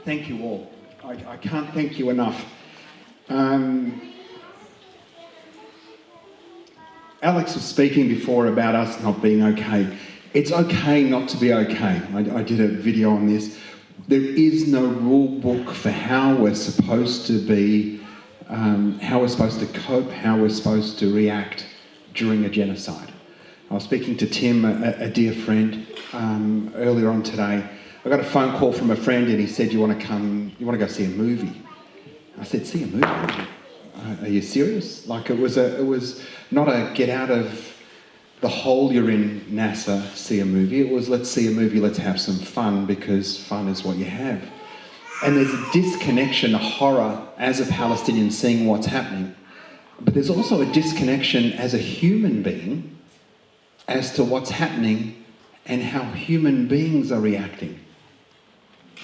thank you all. I can't thank you enough. Alex was speaking before about us not being okay. It's okay not to be okay. I did a video on this. There is no rule book for how we're supposed to be, how we're supposed to cope, how we're supposed to react during a genocide. I was speaking to Tim, a dear friend, earlier on today. I got a phone call from a friend and he said, you want to go see a movie? I said, see a movie? Are you serious? Like it was not a get out of the hole you're in, Nasser, see a movie. It was let's see a movie, let's have some fun, because fun is what you have. And there's a disconnection, a horror as a Palestinian seeing what's happening. But there's also a disconnection as a human being as to what's happening and how human beings are reacting.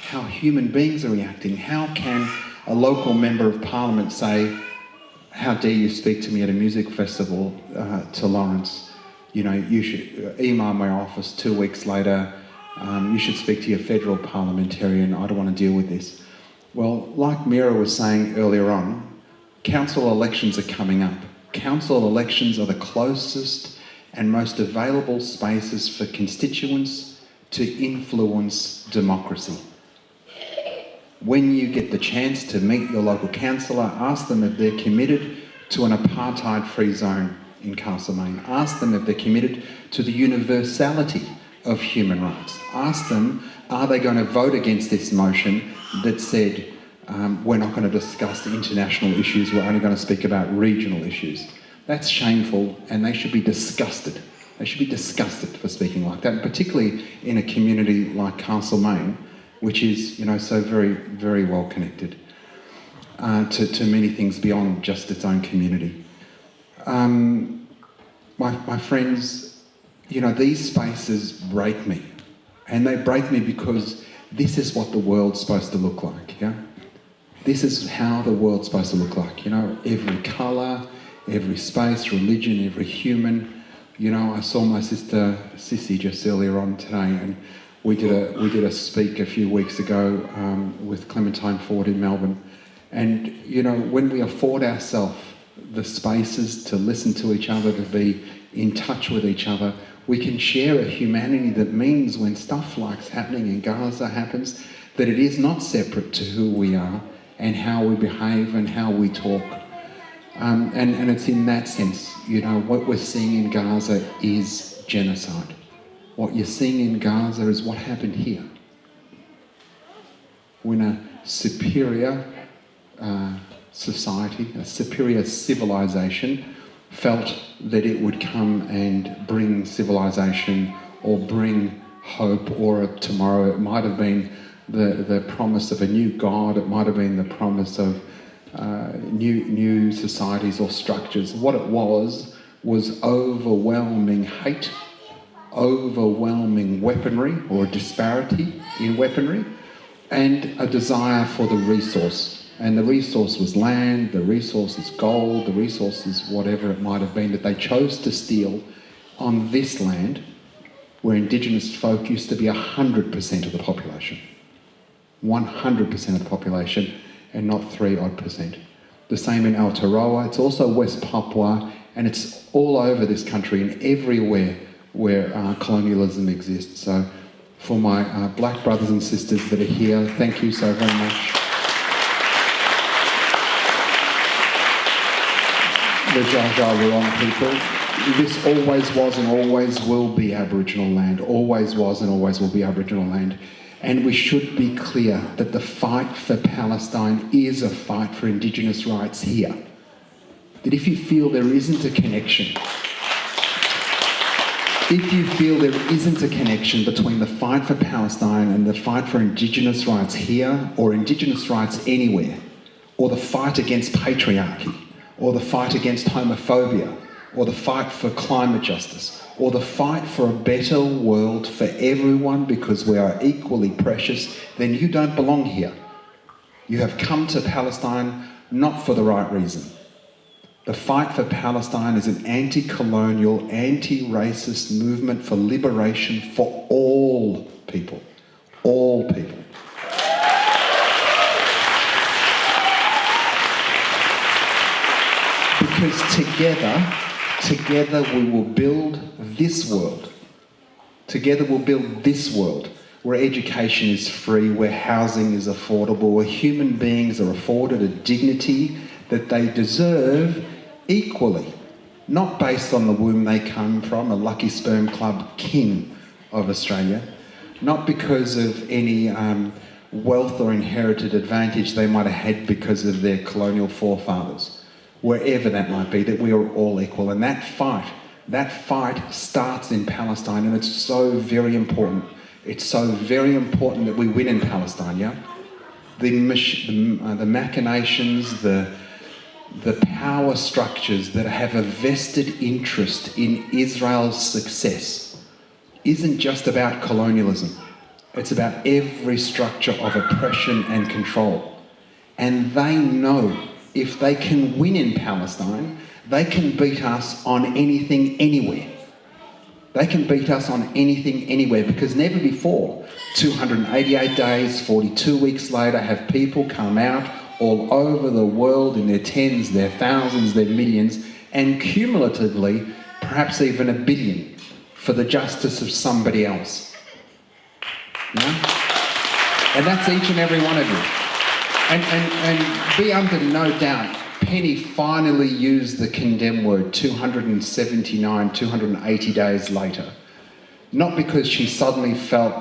How human beings are reacting. How can a local member of parliament say, how dare you speak to me at a music festival, to Lawrence? You know, you should email my office 2 weeks later. You should speak to your federal parliamentarian. I don't want to deal with this. Well, like Mira was saying earlier on, council elections are coming up. Council elections are the closest and most available spaces for constituents to influence democracy. When you get the chance to meet your local councillor, ask them if they're committed to an apartheid-free zone in Castlemaine. Ask them if they're committed to the universality of human rights. Ask them, are they going to vote against this motion that said, we're not going to discuss international issues, we're only going to speak about regional issues? That's shameful, and they should be disgusted. They should be disgusted for speaking like that, and particularly in a community like Castlemaine, which is, you know, so very, very well connected to many things beyond just its own community. My friends, you know, these spaces break me. And they break me because this is what the world's supposed to look like, yeah? This is how the world's supposed to look like, you know, every colour, every space, religion, every human. You know, I saw my sister Sissy just earlier on today, and we did a speak a few weeks ago with Clementine Ford in Melbourne. And, you know, when we afford ourselves the spaces to listen to each other, to be in touch with each other, we can share a humanity that means when stuff like's happening in Gaza happens, that it is not separate to who we are and how we behave and how we talk. And it's in that sense, you know, what we're seeing in Gaza is genocide. What you're seeing in Gaza is what happened here. When a superior society, a superior civilization, felt that it would come and bring civilization or bring hope or tomorrow. It might have been the promise of a new God. It might have been the promise of new societies or structures. What it was overwhelming hate, overwhelming weaponry or disparity in weaponry, and a desire for the resource. And the resource was land, the resource is gold, the resource is whatever it might have been that they chose to steal on this land where Indigenous folk used to be 100% of the population. 100% of the population, and not 3-odd%. The same in Aotearoa. It's also West Papua, and it's all over this country and everywhere where colonialism exists. So for my black brothers and sisters that are here, thank you so very much. The Dja Dja Wurrung people. This always was and always will be Aboriginal land. Always was and always will be Aboriginal land. And we should be clear that the fight for Palestine is a fight for Indigenous rights here. That if you feel there isn't a connection, between the fight for Palestine and the fight for Indigenous rights here, or Indigenous rights anywhere, or the fight against patriarchy, or the fight against homophobia, or the fight for climate justice, or the fight for a better world for everyone because we are equally precious, then you don't belong here. You have come to Palestine not for the right reason. The fight for Palestine is an anti-colonial, anti-racist movement for liberation for all people. All people. Because together we will build this world. Together we'll build this world where education is free, where housing is affordable, where human beings are afforded a dignity that they deserve equally, not based on the womb they come from, a lucky sperm club king of Australia, not because of any wealth or inherited advantage they might have had because of their colonial forefathers, wherever that might be, that we are all equal. And that fight starts in Palestine, and it's so very important. It's so very important that we win in Palestine, yeah? The machinations, the power structures that have a vested interest in Israel's success isn't just about colonialism. It's about every structure of oppression and control. And they know if they can win in Palestine, they can beat us on anything, anywhere. They can beat us on anything, anywhere, because never before, 288 days, 42 weeks later, have people come out all over the world in their tens, their thousands, their millions, and cumulatively, perhaps even a billion, for the justice of somebody else. Yeah? And that's each and every one of you. And be under no doubt, Penny finally used the condemn word 280 days later. Not because she suddenly felt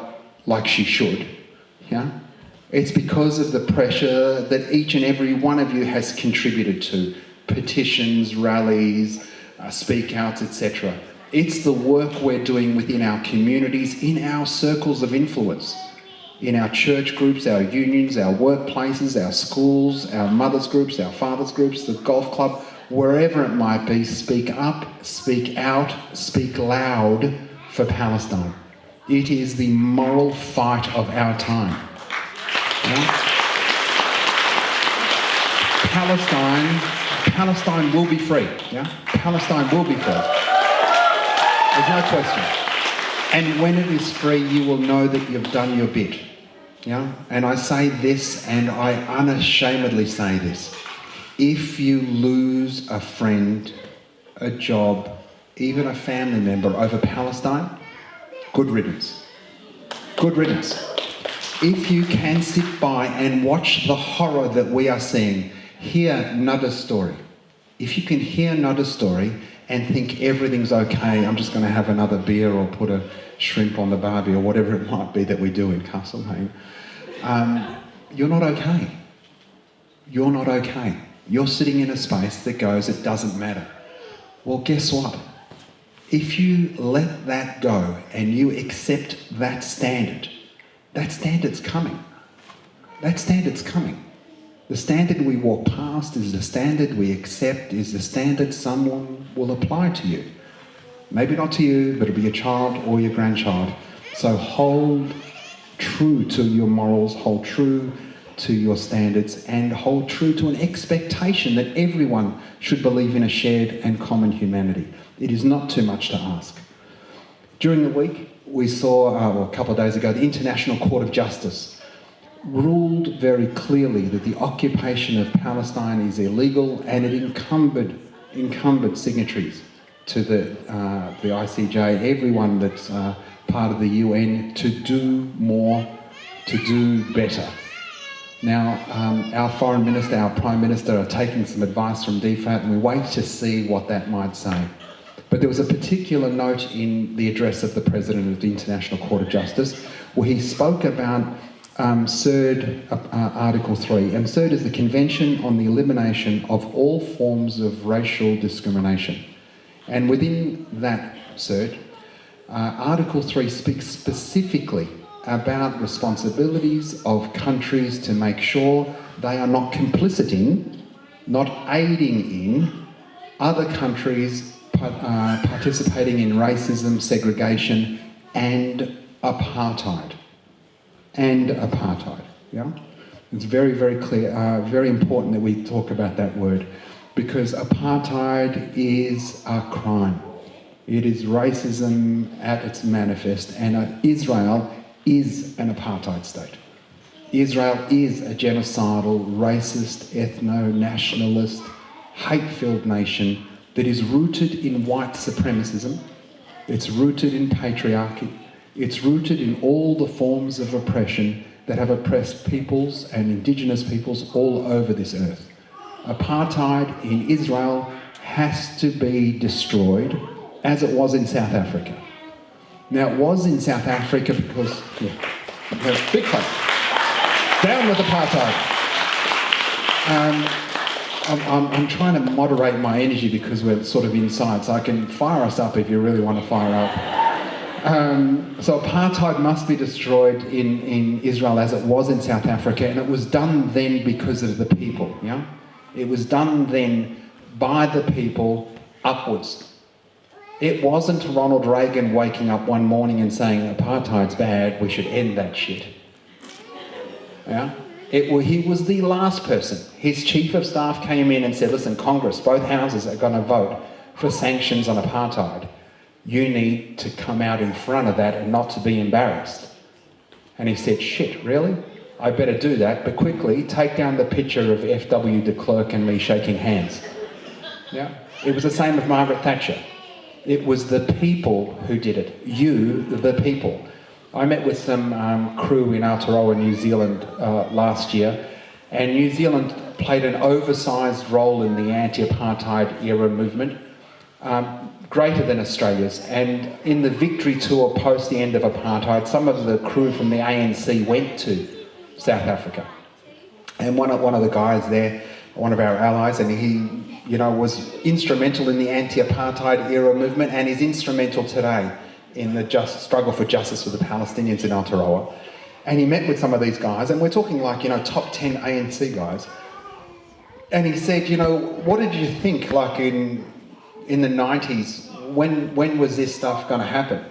like she should, yeah? It's because of the pressure that each and every one of you has contributed to. Petitions, rallies, speak outs, etc. It's the work we're doing within our communities, in our circles of influence, in our church groups, our unions, our workplaces, our schools, our mothers' groups, our fathers' groups, the golf club, wherever it might be. Speak up, speak out, speak loud for Palestine. It is the moral fight of our time. Yeah? Palestine will be free. Yeah? Palestine will be free. There's no question. And when it is free, you will know that you've done your bit. Yeah? And I say this, and I unashamedly say this. If you lose a friend, a job, even a family member over Palestine, good riddance. Good riddance. If you can sit by and watch the horror that we are seeing, hear Nada's story. If you can hear Nada's story and think everything's okay, I'm just going to have another beer or put a shrimp on the barbie or whatever it might be that we do in Castlemaine, you're not okay. You're not okay. You're sitting in a space that goes, it doesn't matter. Well, guess what? If you let that go and you accept that standard's coming. That standard's coming. The standard we walk past is the standard we accept, is the standard someone will apply to you. Maybe not to you, but it'll be your child or your grandchild. So hold true to your morals, hold true to your standards, and hold true to an expectation that everyone should believe in a shared and common humanity. It is not too much to ask. During the week, we saw, a couple of days ago, the International Court of Justice ruled very clearly that the occupation of Palestine is illegal, and it encumbered signatories to the ICJ, everyone that's part of the UN, to do more, to do better. Now, our Foreign Minister, our Prime Minister are taking some advice from DFAT, and we wait to see what that might say. But there was a particular note in the address of the President of the International Court of Justice where he spoke about CERD Article 3. And CERD is the Convention on the Elimination of All Forms of Racial Discrimination. And within that CERD, Article 3 speaks specifically about responsibilities of countries to make sure they are not complicit in, not aiding in, other countries participating in racism, segregation, and apartheid. Yeah? It's very, very clear, very important that we talk about that word, because apartheid is a crime. It is racism at its manifest, and Israel is an apartheid state. Israel is a genocidal, racist, ethno-nationalist, hate-filled nation that is rooted in white supremacism, it's rooted in patriarchy, it's rooted in all the forms of oppression that have oppressed peoples and indigenous peoples all over this earth. Apartheid in Israel has to be destroyed, as it was in South Africa. Now, it was in South Africa because, big clap. Down with apartheid. I'm trying to moderate my energy because we're sort of inside, so I can fire us up if you really want to fire up. So apartheid must be destroyed in Israel as it was in South Africa, and it was done then because of the people, yeah? It was done then by the people upwards. It wasn't Ronald Reagan waking up one morning and saying, apartheid's bad, we should end that shit. Yeah? He was the last person. His chief of staff came in and said, listen, Congress, both houses are going to vote for sanctions on apartheid. You need to come out in front of that and not to be embarrassed. And he said, shit, really? I better do that, but quickly take down the picture of F.W. de Klerk and me shaking hands. Yeah? It was the same with Margaret Thatcher. It was the people who did it. You, the people. I met with some crew in Aotearoa, New Zealand last year, and New Zealand played an oversized role in the anti-apartheid era movement, greater than Australia's. And in the victory tour post the end of apartheid, some of the crew from the ANC went to South Africa. And one of the guys there, one of our allies, and he was instrumental in the anti-apartheid era movement and is instrumental today in the struggle for justice for the Palestinians in Aotearoa. And he met with some of these guys, and we're talking like, top 10 ANC guys. And he said, what did you think, like in the 90s, when was this stuff going to happen?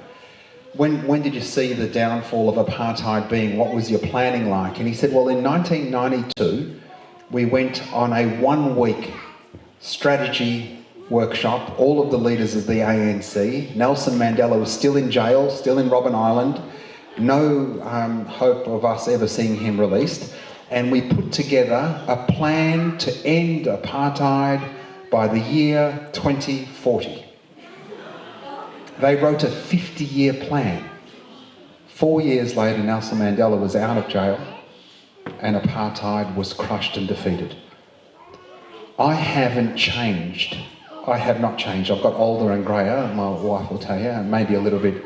When did you see the downfall of apartheid being? What was your planning like? And he said, well, in 1992, we went on a 1-week strategy workshop, all of the leaders of the ANC. Nelson Mandela was still in jail, still in Robben Island. No hope of us ever seeing him released. And we put together a plan to end apartheid by the year 2040. They wrote a 50-year plan. 4 years later, Nelson Mandela was out of jail and apartheid was crushed and defeated. I haven't changed. I have not changed. I've got older and greyer, my wife will tell you, and maybe a little bit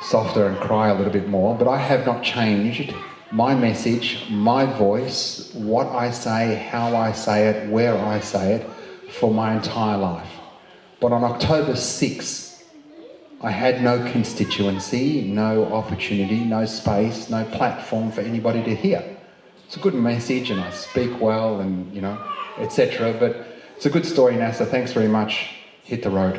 softer and cry a little bit more, but I have not changed my message, my voice, what I say, how I say it, where I say it, for my entire life. But on October 6th, I had no constituency, no opportunity, no space, no platform for anybody to hear. It's a good message and I speak well and, etc. But it's a good story, Nasser. Thanks very much. Hit the road.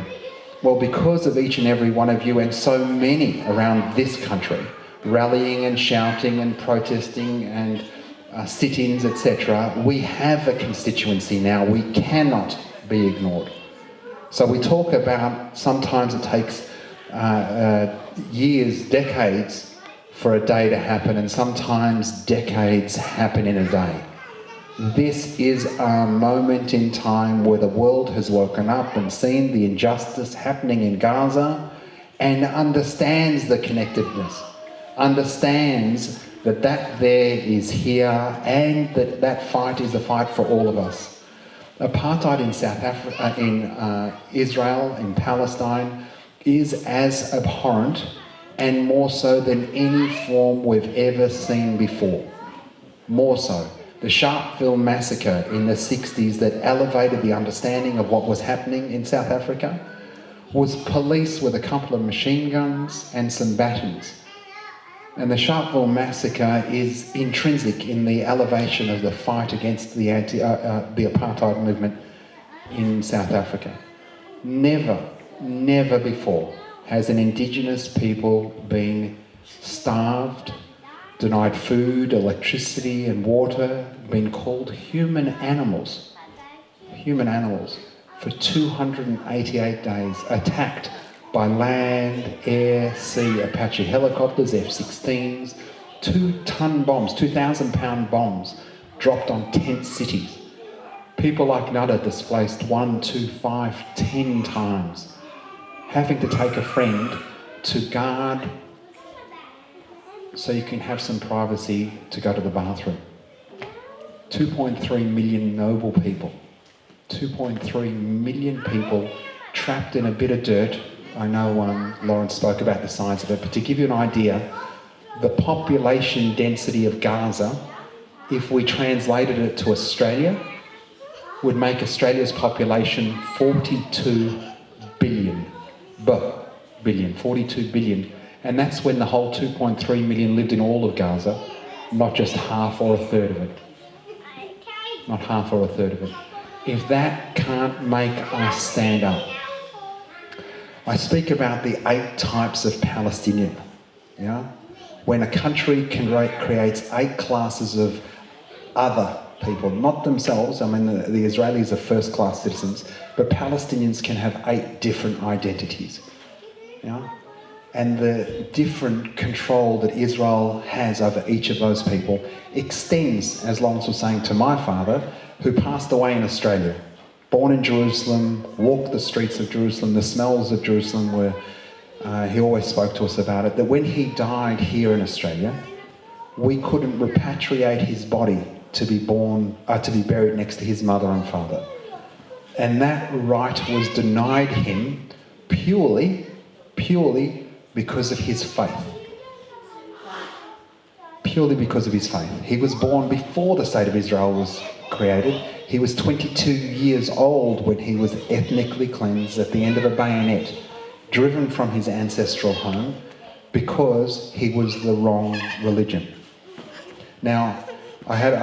Well, because of each and every one of you and so many around this country, rallying and shouting and protesting and sit-ins, etc., we have a constituency now. We cannot be ignored. So we talk about sometimes it takes years, decades for a day to happen, and sometimes decades happen in a day. This is a moment in time where the world has woken up and seen the injustice happening in Gaza and understands the connectedness, understands that there is here and that fight is a fight for all of us. Apartheid in South Africa, in Israel, in Palestine, is as abhorrent and more so than any form we've ever seen before. More so. The Sharpeville massacre in the 60s that elevated the understanding of what was happening in South Africa was police with a couple of machine guns and some batons. And the Sharpeville massacre is intrinsic in the elevation of the fight against the apartheid movement in South Africa. Never before has an Indigenous people been starved, denied food, electricity and water, been called human animals for 288 days, attacked by land, air, sea, Apache helicopters, F-16s, 2-ton bombs, 2,000-pound bombs dropped on tent cities. People like Nada displaced 1, 2, 5, 10 times, having to take a friend to guard so you can have some privacy to go to the bathroom. 2.3 million noble people. 2.3 million people trapped in a bit of dirt. I know Lawrence spoke about the size of it, but to give you an idea, the population density of Gaza, if we translated it to Australia, would make Australia's population 42 billion. 42 billion. And that's when the whole 2.3 million lived in all of Gaza, not just half or a third of it. Not half or a third of it. If that can't make us stand up. I speak about the 8 types of Palestinian. Yeah? When a country creates 8 classes of other people, not themselves. I mean, the Israelis are first-class citizens, but Palestinians can have 8 different identities. Yeah? And the different control that Israel has over each of those people extends, as Lawrence was saying, to my father, who passed away in Australia. Born in Jerusalem, walked the streets of Jerusalem, the smells of Jerusalem were, he always spoke to us about it, that when he died here in Australia, we couldn't repatriate his body to be buried next to his mother and father. And that right was denied him purely because of his faith. Purely because of his faith. He was born before the State of Israel was created. He was 22 years old when he was ethnically cleansed at the end of a bayonet, driven from his ancestral home because he was the wrong religion. Now, I had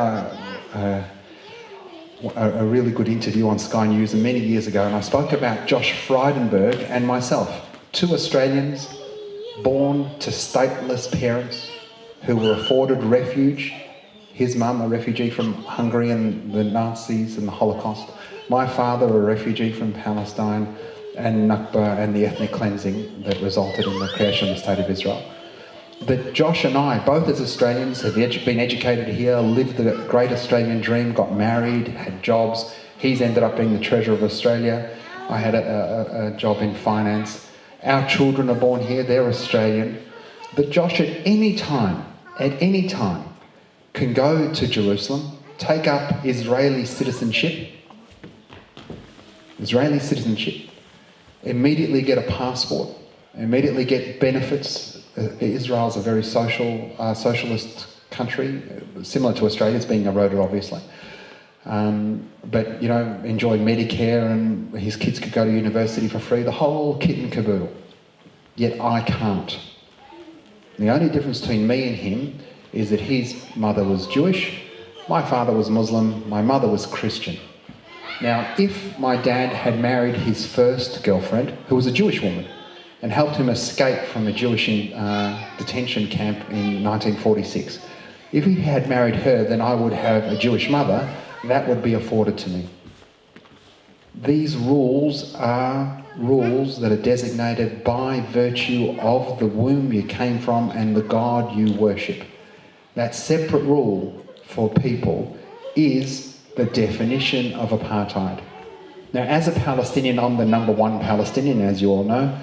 a really good interview on Sky News many years ago, and I spoke about Josh Frydenberg and myself, 2 Australians born to stateless parents who were afforded refuge. His mum, a refugee from Hungary and the Nazis and the Holocaust. My father, a refugee from Palestine and Nakba and the ethnic cleansing that resulted in the creation of the State of Israel. That Josh and I, both as Australians, have been educated here, lived the great Australian dream, got married, had jobs. He's ended up being the Treasurer of Australia. I had a job in finance. Our children are born here, they're Australian. That Josh at any time, can go to Jerusalem, take up Israeli citizenship, immediately get a passport, immediately get benefits. Israel's a very socialist country, similar to Australia. It's being eroded, obviously. But, enjoy Medicare, and his kids could go to university for free, the whole kit and caboodle. Yet I can't. The only difference between me and him is that his mother was Jewish, my father was Muslim, my mother was Christian. Now, if my dad had married his first girlfriend, who was a Jewish woman, and helped him escape from a Jewish detention camp in 1946, if he had married her, then I would have a Jewish mother. That would be afforded to me. These rules are rules that are designated by virtue of the womb you came from and the God you worship. That separate rule for people is the definition of apartheid. Now, as a Palestinian, I'm the number 1 Palestinian, as you all know,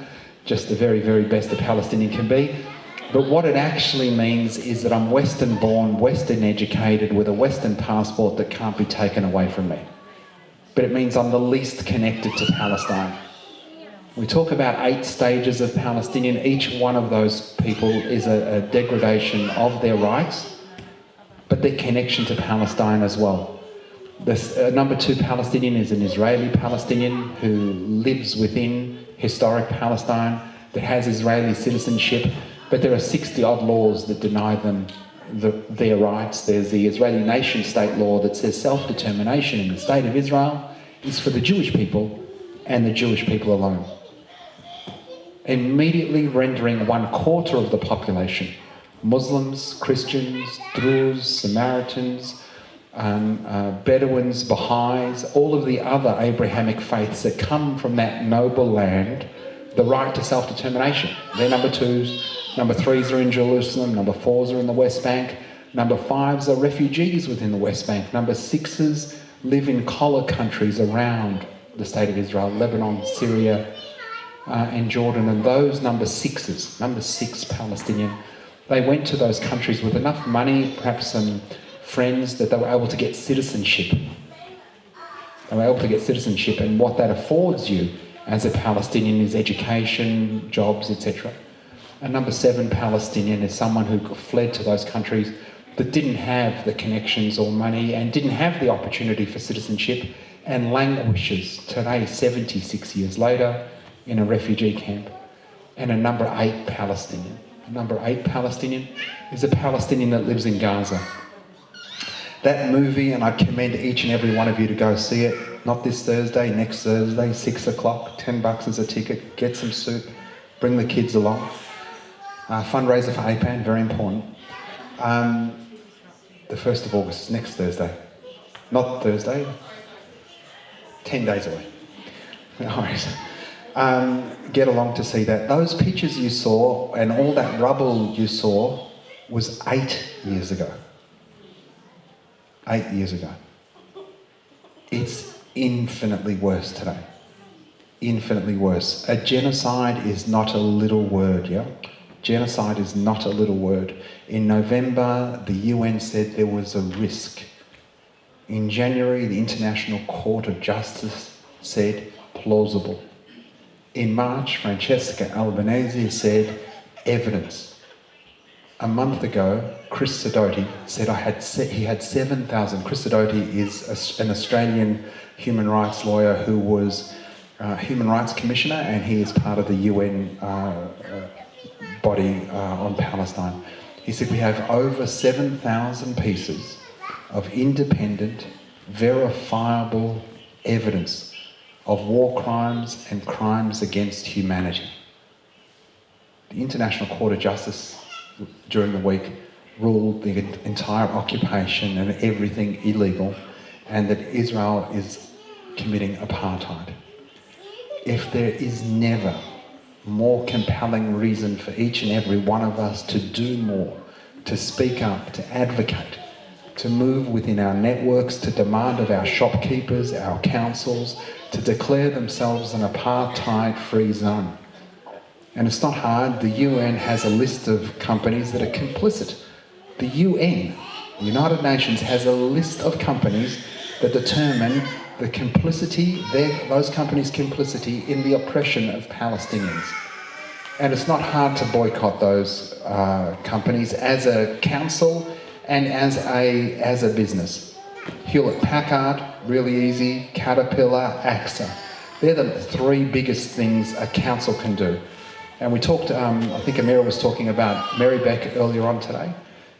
just the very, very best a Palestinian can be. But what it actually means is that I'm Western born, Western educated, with a Western passport that can't be taken away from me. But it means I'm the least connected to Palestine. We talk about 8 stages of Palestinian. Each one of those people is a degradation of their rights, but their connection to Palestine as well. The number 2 Palestinian is an Israeli Palestinian who lives within historic Palestine, that has Israeli citizenship, but there are 60-odd laws that deny them their rights. There's the Israeli nation-state law that says self-determination in the State of Israel is for the Jewish people and the Jewish people alone. Immediately rendering 1/4 of the population, Muslims, Christians, Druze, Samaritans, Bedouins, Baha'is, all of the other Abrahamic faiths that come from that noble land, the right to self-determination. They're number 2s. Number 3s are in Jerusalem. Number 4s are in the West Bank. Number 5s are refugees within the West Bank. Number 6s, live in collar countries around the State of Israel, Lebanon, Syria, and Jordan, and those number six Palestinian, they went to those countries with enough money, perhaps some friends, that they were able to get citizenship. They were able to get citizenship, and what that affords you as a Palestinian is education, jobs, etc. And number 7 Palestinian is someone who fled to those countries that didn't have the connections or money and didn't have the opportunity for citizenship, and languishes today, 76 years later, in a refugee camp. And a number 8 Palestinian. A number 8 Palestinian is a Palestinian that lives in Gaza. That movie, and I commend each and every one of you to go see it, not this Thursday, next Thursday, 6 o'clock, $10 is a ticket, get some soup, bring the kids along. Fundraiser for APAN, very important. The 1st of August, next Thursday. Not Thursday, 10 days away. No worries. Get along to see that. Those pictures you saw and all that rubble you saw was 8 years ago. 8 years ago. It's infinitely worse today. Infinitely worse. A genocide is not a little word, yeah? Genocide is not a little word. In November, the UN said there was a risk. In January, the International Court of Justice said plausible. In March, Francesca Albanese said evidence. A month ago, Chris Sidoti said he had 7,000. Chris Sidoti is an Australian human rights lawyer who was Human Rights Commissioner, and he is part of the UN body on Palestine. He said we have over 7,000 pieces of independent, verifiable evidence of war crimes and crimes against humanity. The International Court of Justice during the week ruled the entire occupation and everything illegal, and that Israel is committing apartheid. If there is never more compelling reason for each and every one of us to do more, to speak up, to advocate, to move within our networks, to demand of our shopkeepers, our councils, to declare themselves an apartheid-free zone. And it's not hard. The UN has a list of companies that are complicit. The UN, the United Nations, has a list of companies that determine the complicity, those companies' complicity in the oppression of Palestinians. And it's not hard to boycott those companies as a council and as a business. Hewlett-Packard, really easy. Caterpillar, AXA. They're the 3 biggest things a council can do. And we talked, I think Amira was talking about Mary Beck earlier on today.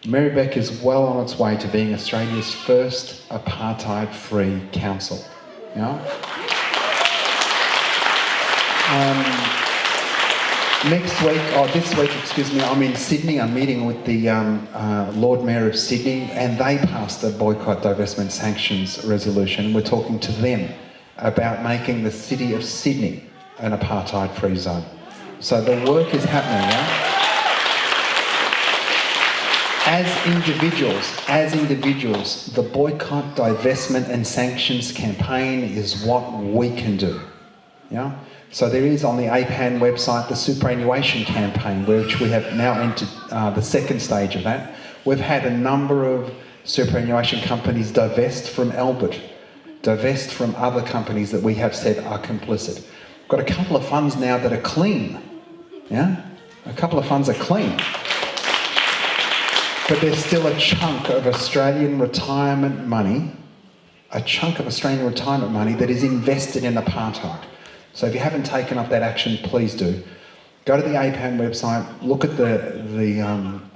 Mary Beck is well on its way to being Australia's first apartheid-free council. You know? This week, I'm in Sydney. I'm meeting with the Lord Mayor of Sydney, and they passed the boycott, divestment, sanctions resolution. We're talking to them about making the city of Sydney an apartheid-free zone. So the work is happening, yeah? As individuals, the boycott, divestment and sanctions campaign is what we can do. Yeah? So there is on the APAN website the superannuation campaign, which we have now entered the 2nd stage of that. We've had a number of superannuation companies divest from Albert, divest from other companies that we have said are complicit. We've got a couple of funds now that are clean. Yeah? A couple of funds are clean. But there's still a chunk of Australian retirement money, that is invested in apartheid. So if you haven't taken up that action, please do. Go to the APAN website, look at the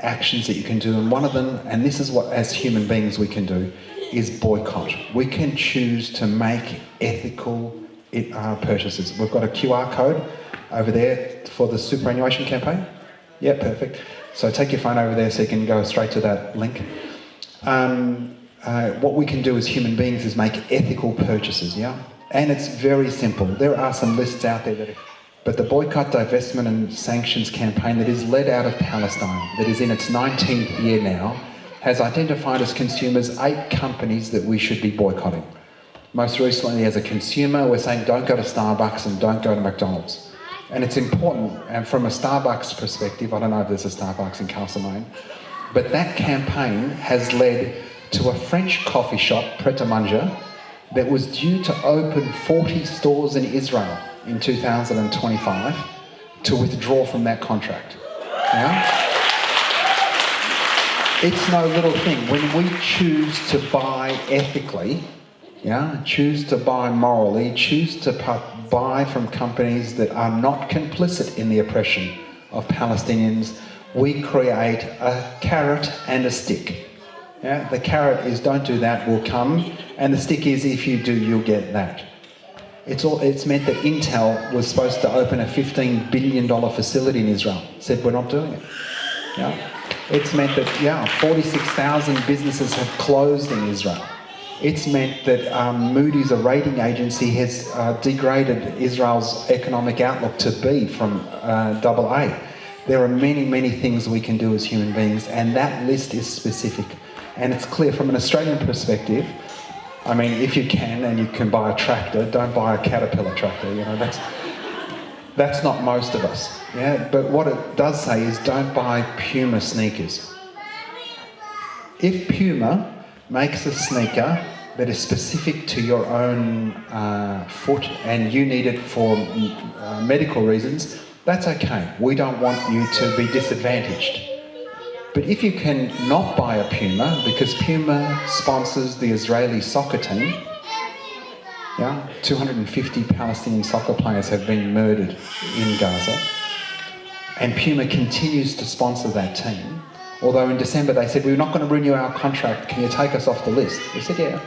actions that you can do, and one of them, and this is what as human beings we can do, is boycott. We can choose to make ethical purchases. We've got a QR code over there for the superannuation campaign. Yeah, perfect. So take your phone over there so you can go straight to that link. What we can do as human beings is make ethical purchases, yeah? And it's very simple. There are some lists out there but the boycott, divestment and sanctions campaign that is led out of Palestine, that is in its 19th year now, has identified as consumers 8 companies that we should be boycotting. Most recently, as a consumer, we're saying don't go to Starbucks and don't go to McDonald's. And it's important, and from a Starbucks perspective, I don't know if there's a Starbucks in Castlemaine, but that campaign has led to a French coffee shop, Pret-a-Manger, that was due to open 40 stores in Israel in 2025 to withdraw from that contract. Yeah? It's no little thing. When we choose to buy ethically, choose to buy morally, choose to buy from companies that are not complicit in the oppression of Palestinians, we create a carrot and a stick. Yeah? The carrot is don't do that, we'll come, and the stick is if you do, you'll get that. It's meant that Intel was supposed to open a $15 billion facility in Israel. Said we're not doing it. Yeah? It's meant that 46,000 businesses have closed in Israel. It's meant that Moody's, a rating agency, has degraded Israel's economic outlook to B from AA. There are many, many things we can do as human beings, and that list is specific. And it's clear from an Australian perspective. I mean, if you can and you can buy a tractor, don't buy a Caterpillar tractor. That's not most of us. Yeah, but what it does say is don't buy Puma sneakers. If Puma makes a sneaker that is specific to your own foot and you need it for medical reasons, that's okay. We don't want you to be disadvantaged. But if you can not buy a Puma, because Puma sponsors the Israeli soccer team, 250 Palestinian soccer players have been murdered in Gaza, and Puma continues to sponsor that team, although in December they said, we're not going to renew our contract, can you take us off the list? We said, yeah,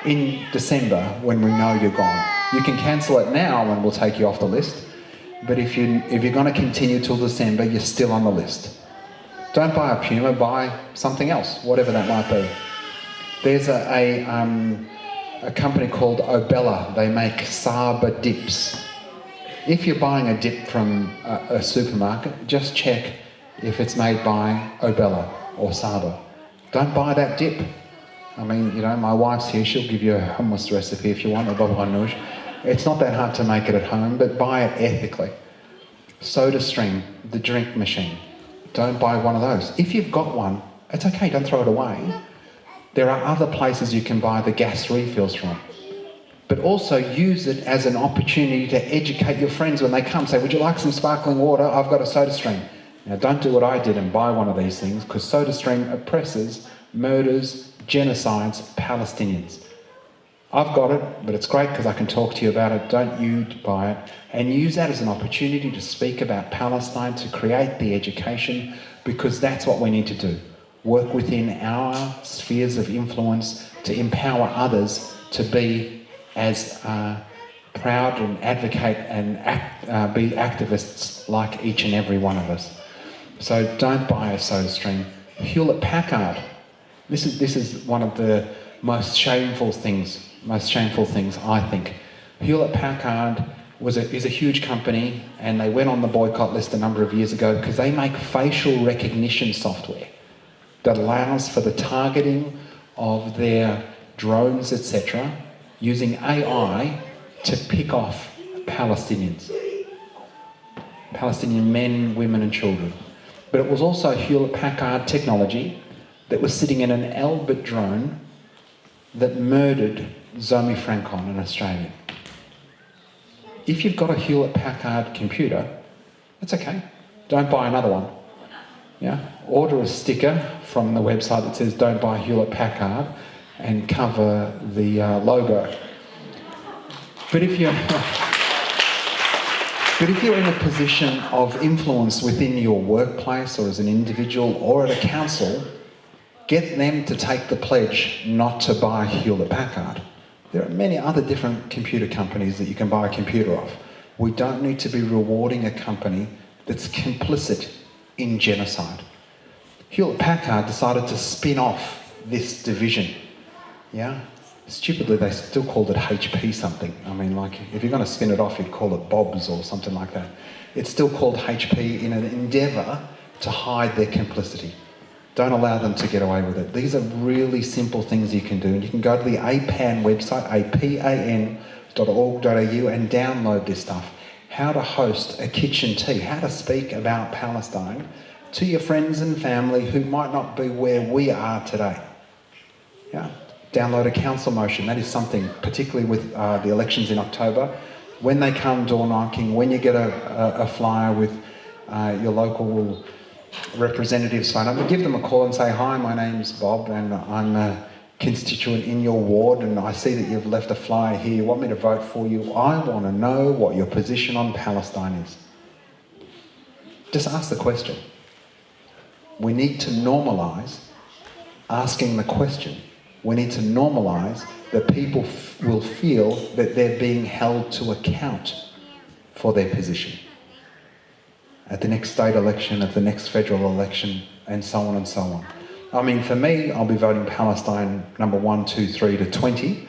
in December when we know you're gone. You can cancel it now and we'll take you off the list, but if you're going to continue till December, you're still on the list. Don't buy a Puma, buy something else, whatever that might be. There's a company called Obella. They make Saba dips. If you're buying a dip from a supermarket, just check if it's made by Obella or Saba. Don't buy that dip. I mean, my wife's here, she'll give you a hummus recipe if you want, or baba ganoush. It's not that hard to make it at home, but buy it ethically. SodaStream, the drink machine. Don't buy one of those. If you've got one, it's okay, don't throw it away. There are other places you can buy the gas refills from. But also use it as an opportunity to educate your friends when they come. Say, would you like some sparkling water? I've got a SodaStream. Now, don't do what I did and buy one of these things, because SodaStream oppresses, murders, genocides Palestinians. I've got it, but it's great because I can talk to you about it. Don't you buy it. And use that as an opportunity to speak about Palestine, to create the education, because that's what we need to do. Work within our spheres of influence to empower others to be as proud and advocate and be activists like each and every one of us. So don't buy a SodaStream. Hewlett-Packard. This is one of the most shameful things I think. Hewlett-Packard is a huge company, and they went on the boycott list a number of years ago because they make facial recognition software that allows for the targeting of their drones, etc., using AI to pick off Palestinians. Palestinian men, women and children. But it was also Hewlett-Packard technology that was sitting in an Albert drone that murdered Zoe Francon, an Australian. If you've got a Hewlett-Packard computer, that's okay. Don't buy another one. Yeah? Order a sticker from the website that says don't buy Hewlett-Packard and cover the logo. But if you're in a position of influence within your workplace or as an individual or at a council, get them to take the pledge not to buy Hewlett-Packard. There are many other different computer companies that you can buy a computer off. We don't need to be rewarding a company that's complicit in genocide. Hewlett-Packard decided to spin off this division. Yeah? Stupidly, they still called it HP something. I mean, like, if you're going to spin it off, you'd call it Bob's or something like that. It's still called HP in an endeavour to hide their complicity. Don't allow them to get away with it. These are really simple things you can do. And you can go to the APAN website, apan.org.au, and download this stuff. How to host a kitchen tea, how to speak about Palestine to your friends and family who might not be where we are today. Yeah. Download a council motion. That is something, particularly with the elections in October. When they come door knocking, when you get a flyer with your local representative's phone number, give them a call and say, "Hi, my name's Bob and I'm a constituent in your ward and I see that you've left a flyer here. You want me to vote for you? I want to know what your position on Palestine is." Just ask the question. We need to normalise asking the question. We need to normalise that people will feel that they're being held to account for their position at the next state election, at the next federal election, and so on and so on. I mean, for me, I'll be voting Palestine number 1, 2, 3 to 20.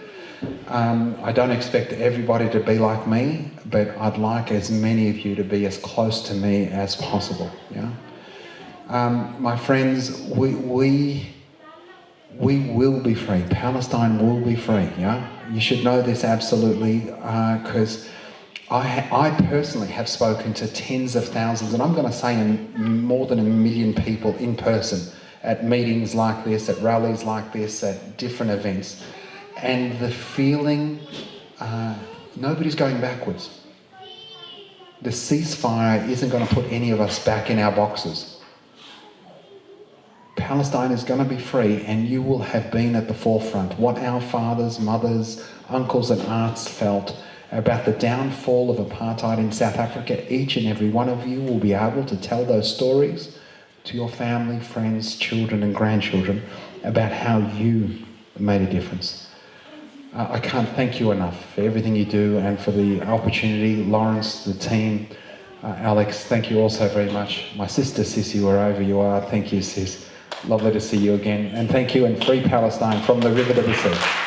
I don't expect everybody to be like me, but I'd like as many of you to be as close to me as possible. Yeah. My friends, we will be free. Palestine will be free. Yeah. You should know this absolutely, because I personally have spoken to tens of thousands, and I'm going to say more than 1 million people in person at meetings like this, at rallies like this, at different events. And the feeling, nobody's going backwards. The ceasefire isn't going to put any of us back in our boxes. Palestine is going to be free, and you will have been at the forefront. What our fathers, mothers, uncles and aunts felt about the downfall of apartheid in South Africa, each and every one of you will be able to tell those stories to your family, friends, children and grandchildren about how you made a difference. I can't thank you enough for everything you do and for the opportunity. Lawrence, the team, Alex, thank you also very much. My sister Sissy, wherever you are, thank you, sis. Lovely to see you again. And thank you, and free Palestine from the river to the sea.